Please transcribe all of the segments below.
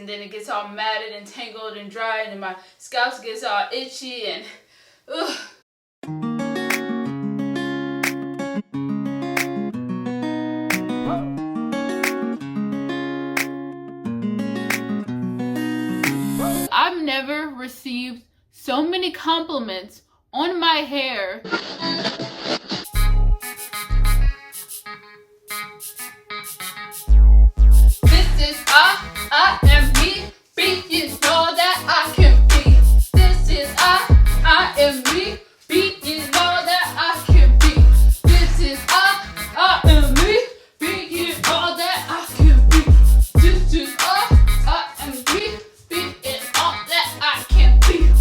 and then it gets all matted and tangled and dry, and then my scalp gets all itchy and ugh. I've never received so many compliments on my hair. This is I am me, be is all that I can be. This is I am me, be is all that I can be. This is I am me, be is all that I can be. This is I am me, be is all that I can be.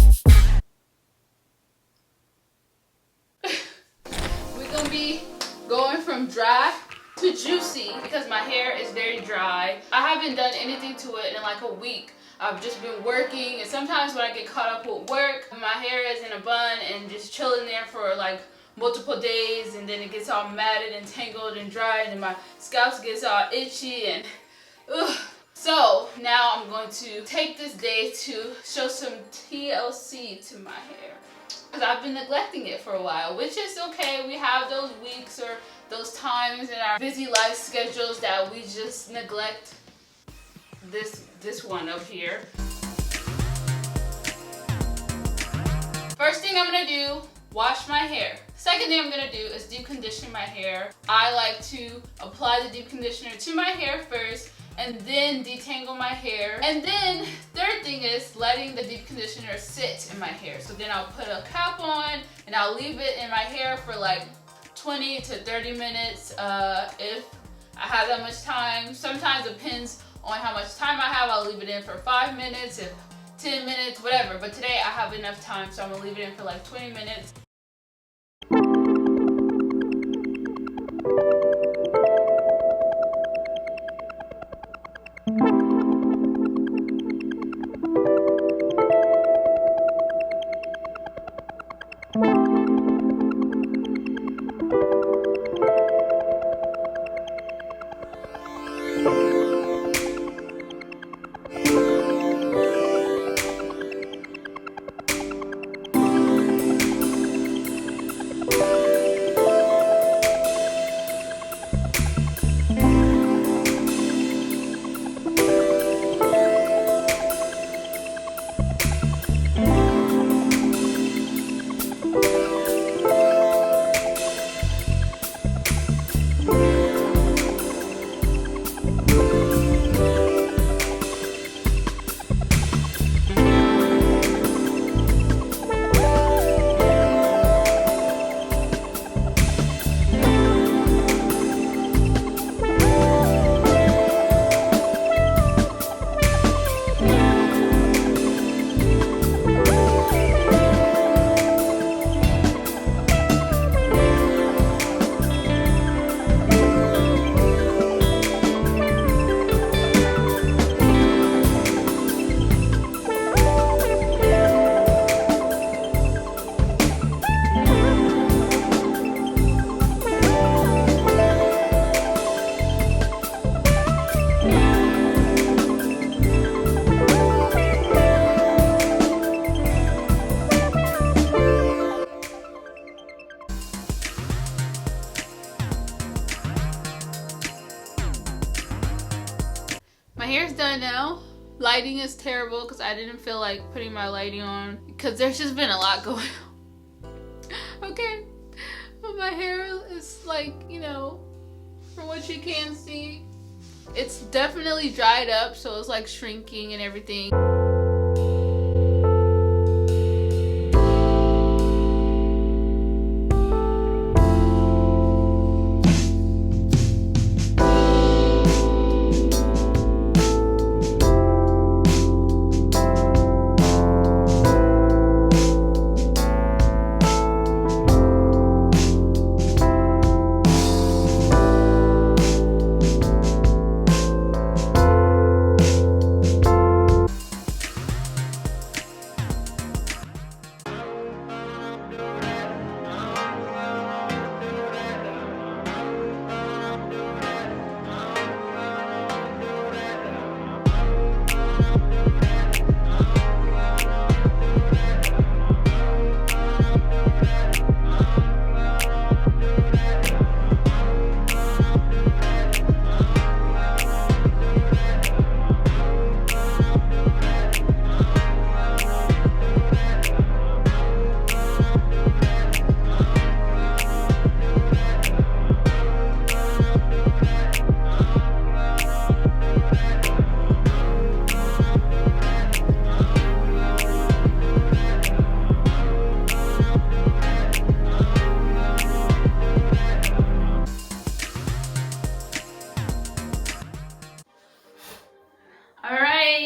We're gonna be going from dry to juicy because my hair is very dry. I haven't done anything to it in like a week. I've just been working, and sometimes when I get caught up with work, my hair is in a bun and just chilling there for like multiple days, and then it gets all matted and tangled and dry, and then my scalp gets all itchy and ugh. So now I'm going to take this day to show some TLC to my hair, because I've been neglecting it for a while, which is okay. We have those weeks or those times in our busy life schedules that we just neglect this one up here. First thing I'm gonna do, wash my hair. Second thing I'm gonna do is deep condition my hair. I like to apply the deep conditioner to my hair first and then detangle my hair. And then third thing is letting the deep conditioner sit in my hair. So then I'll put a cap on and I'll leave it in my hair for like 20 to 30 minutes if I have that much time. Sometimes it depends on how much time I have. I'll leave it in for 5 minutes, if 10 minutes, whatever. But today I have enough time, so I'm gonna leave it in for like 20 minutes. My hair's done now. Lighting is terrible because I didn't feel like putting my lighting on because there's just been a lot going on. Okay, but my hair is like, you know, from what you can see, it's definitely dried up, so it's like shrinking and everything.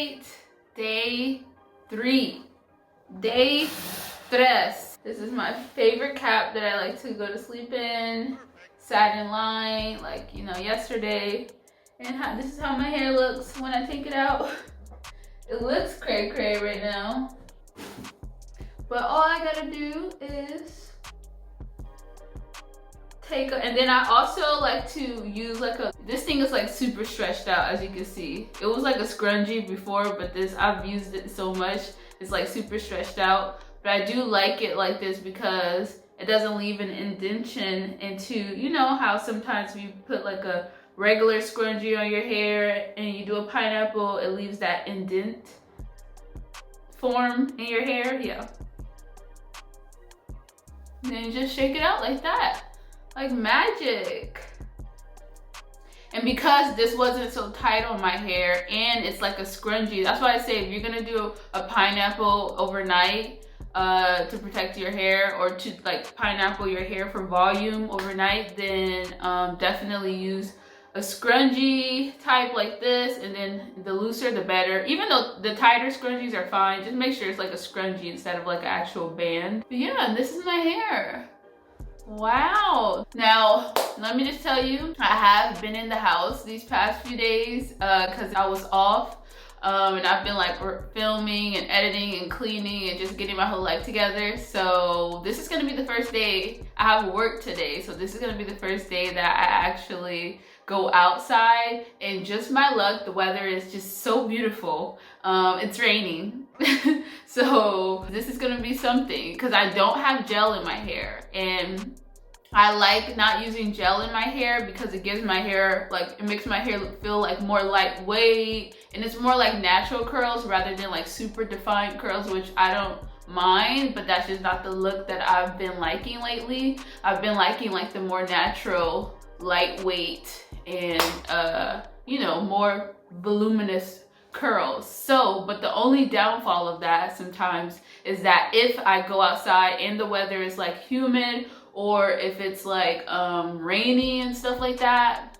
update. Day 3. Day 3. This is my favorite cap that I like to go to sleep in. Sat in line like, you know, yesterday. And this is how my hair looks when I take it out. It looks cray cray right now. But all I gotta do is and then I also like to use like this thing is like super stretched out, as you can see. It was like a scrunchie before, but I've used it so much, it's like super stretched out. But I do like it like this because it doesn't leave an indentation into, you know how sometimes you put like a regular scrunchie on your hair and you do a pineapple, it leaves that indent form in your hair, yeah. And then you just shake it out like that. Like magic. And because this wasn't so tight on my hair and it's like a scrunchie, that's why I say if you're gonna do a pineapple overnight to protect your hair, or to like pineapple your hair for volume overnight, then definitely use a scrunchie type like this, and then the looser the better. Even though the tighter scrunchies are fine, just make sure it's like a scrunchie instead of like an actual band. But yeah, this is my hair. Wow. Now, let me just tell you, I have been in the house these past few days because I was off. And I've been like filming and editing and cleaning and just getting my whole life together. So this is gonna be the first day. I have work today, so this is gonna be the first day that I actually go outside. And just my luck, the weather is just so beautiful. It's raining. So this is gonna be something because I don't have gel in my hair, and I like not using gel in my hair because it gives my hair, like, it makes my hair feel like more lightweight, and it's more like natural curls rather than like super defined curls, which I don't mind, but that's just not the look that I've been liking lately. I've been liking like the more natural, lightweight, and you know, more voluminous curls. So, but the only downfall of that sometimes is that if I go outside and the weather is like humid, or if it's like rainy and stuff like that,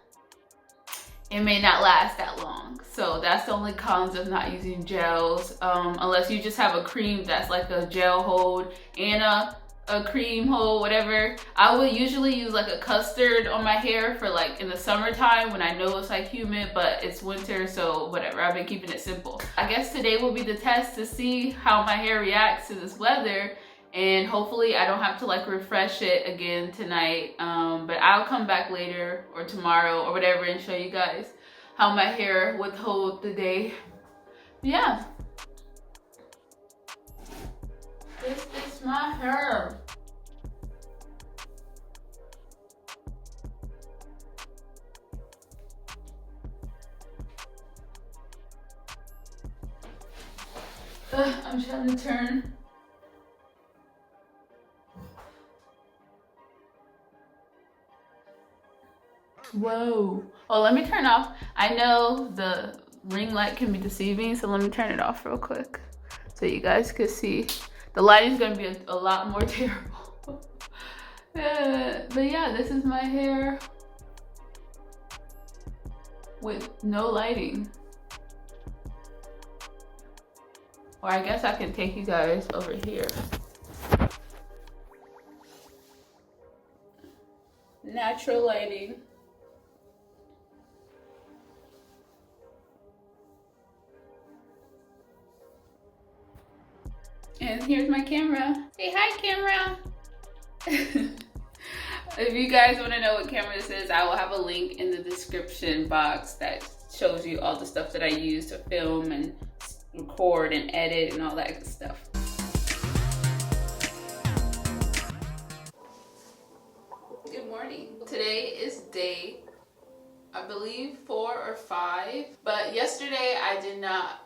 it may not last that long. So that's the only cons of not using gels, unless you just have a cream that's like a gel hold and a cream hold, whatever. I would usually use like a custard on my hair for like in the summertime when I know it's like humid, but it's winter, so whatever. I've been keeping it simple. I guess today will be the test to see how my hair reacts to this weather, and hopefully I don't have to like refresh it again tonight. But I'll come back later or tomorrow or whatever and show you guys how my hair would hold today. Yeah. This is my hair. I'm trying to turn. Whoa. Oh, let me turn off. I know the ring light can be deceiving, so let me turn it off real quick so you guys can see. The lighting's gonna be a lot more terrible. But yeah, this is my hair with no lighting. Or I guess I can take you guys over here. Natural lighting. And here's my camera. Say hi, camera. If you guys want to know what camera this is, I will have a link in the description box that shows you all the stuff that I use to film and record and edit and all that good stuff. Good morning. Today is day, I believe, 4 or 5, but yesterday I did not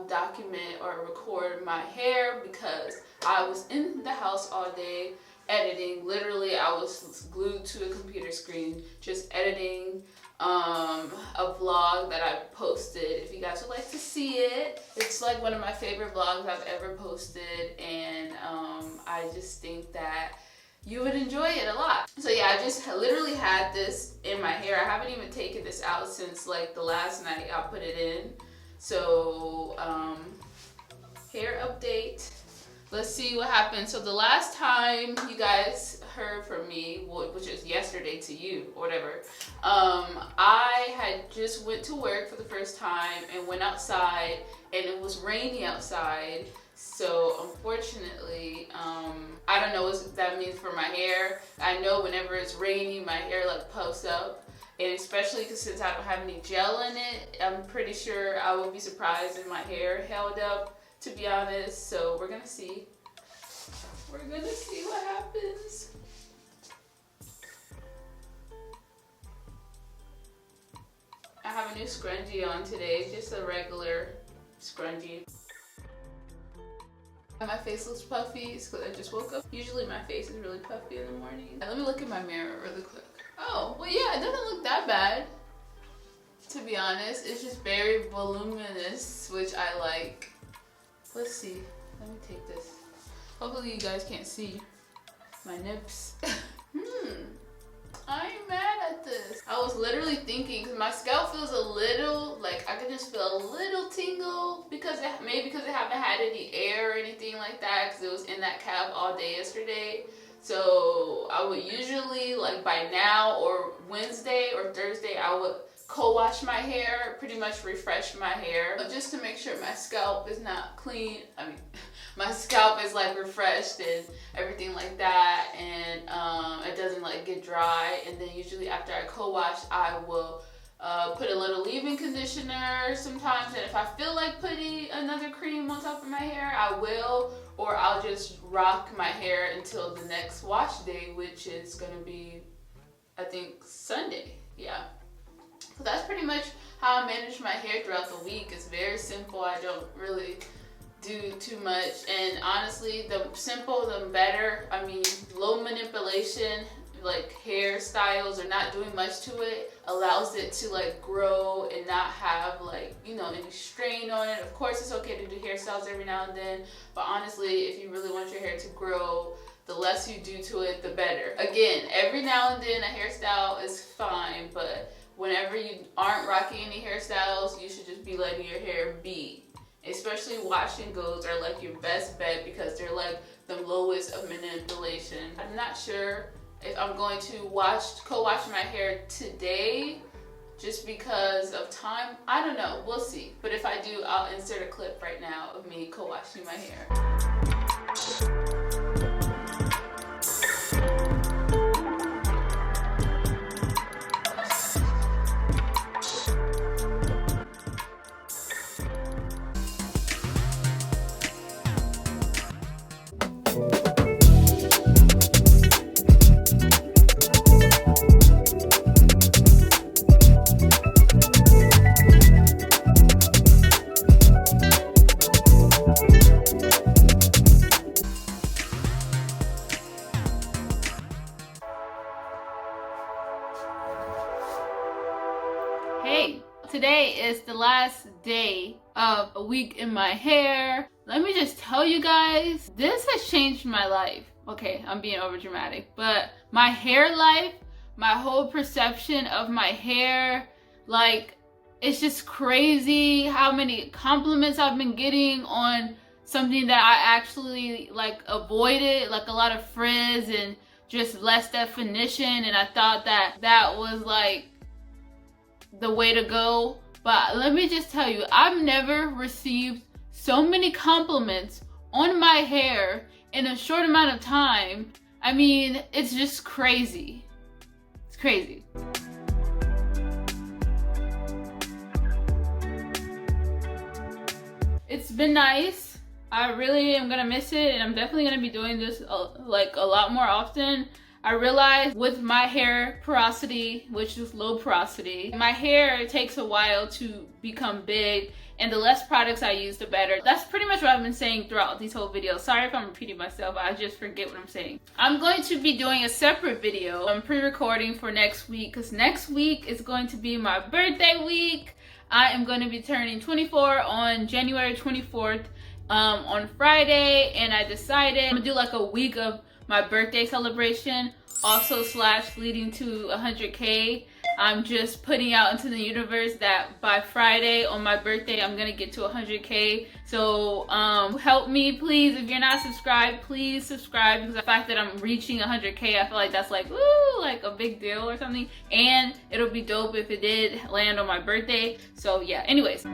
document or record my hair because I was in the house all day editing. Literally, I was glued to a computer screen just editing a vlog that I posted. If you guys would like to see it, it's like one of my favorite vlogs I've ever posted, and I just think that you would enjoy it a lot. So yeah, I just literally had this in my hair. I haven't even taken this out since like the last night I put it in. So let's see what happens. So the last time you guys heard from me, which is yesterday to you or whatever, I had just went to work for the first time and went outside, and it was rainy outside. So unfortunately, I don't know what that means for my hair. I know whenever it's rainy, my hair like puffs up, and especially because since I don't have any gel in it, I'm pretty sure I would be surprised if my hair held up, to be honest. So we're gonna see. We're gonna see what happens. I have a new scrunchie on today, just a regular scrunchie. My face looks puffy because I just woke up. Usually my face is really puffy in the morning. Let me look in my mirror really quick. Oh, well yeah, it doesn't look that bad, to be honest. It's just very voluminous, which I like. Let's see. Let me take this. Hopefully you guys can't see my nips. I ain't mad at this. I was literally thinking, because my scalp feels a little, like I could just feel a little tingle because maybe because I haven't had any air or anything like that, because it was in that cab all day yesterday. So I would usually, like by now or Wednesday or Thursday, I would co-wash my hair, pretty much refresh my hair, just to make sure my scalp is not clean. I mean, my scalp is like refreshed and everything like that, and it doesn't like get dry. And then usually after I co-wash, I will put a little leave-in conditioner sometimes, and if I feel like putting another cream on top of my hair, I will, or I'll just rock my hair until the next wash day, which is gonna be, I think, Sunday. Yeah. So that's pretty much how I manage my hair throughout the week. It's very simple. I don't really do too much, and honestly, the simple the better. I mean, low manipulation, like hairstyles, or not doing much to it, allows it to like grow and not have like, you know, any strain on it. Of course, it's okay to do hairstyles every now and then, but honestly, if you really want your hair to grow, the less you do to it, the better. Again, every now and then a hairstyle is fine, but whenever you aren't rocking any hairstyles, you should just be letting your hair be. Especially wash and goes are like your best bet because they're like the lowest of manipulation. I'm not sure if I'm going to co-wash my hair today just because of time. I don't know, we'll see. But if I do, I'll insert a clip right now of me co-washing my hair. Hey, today is the last day of a week in my hair. Let me just tell you guys, this has changed my life. Okay, I'm being over dramatic, but my hair life, my whole perception of my hair, like, it's just crazy how many compliments I've been getting on something that I actually like avoided, like a lot of frizz and just less definition, and I thought that that was like the way to go. But let me just tell you, I've never received so many compliments on my hair in a short amount of time. I mean, it's just crazy. It's crazy. It's been nice. I really am gonna miss it, and I'm definitely gonna be doing this like a lot more often. I realized with my hair porosity, which is low porosity, my hair takes a while to become big, and the less products I use, the better. That's pretty much what I've been saying throughout these whole videos. Sorry if I'm repeating myself, I just forget what I'm saying. I'm going to be doing a separate video. I'm pre-recording for next week, because next week is going to be my birthday week. I am going to be turning 24 on January 24th on Friday, and I decided I'm gonna do like a week of my birthday celebration also slash leading to 100K. I'm just putting out into the universe that by Friday on my birthday, I'm gonna get to 100K. So help me, please. If you're not subscribed, please subscribe, because the fact that I'm reaching 100K, I feel like that's like, woo, like a big deal or something. And it'll be dope if it did land on my birthday. So yeah, anyways.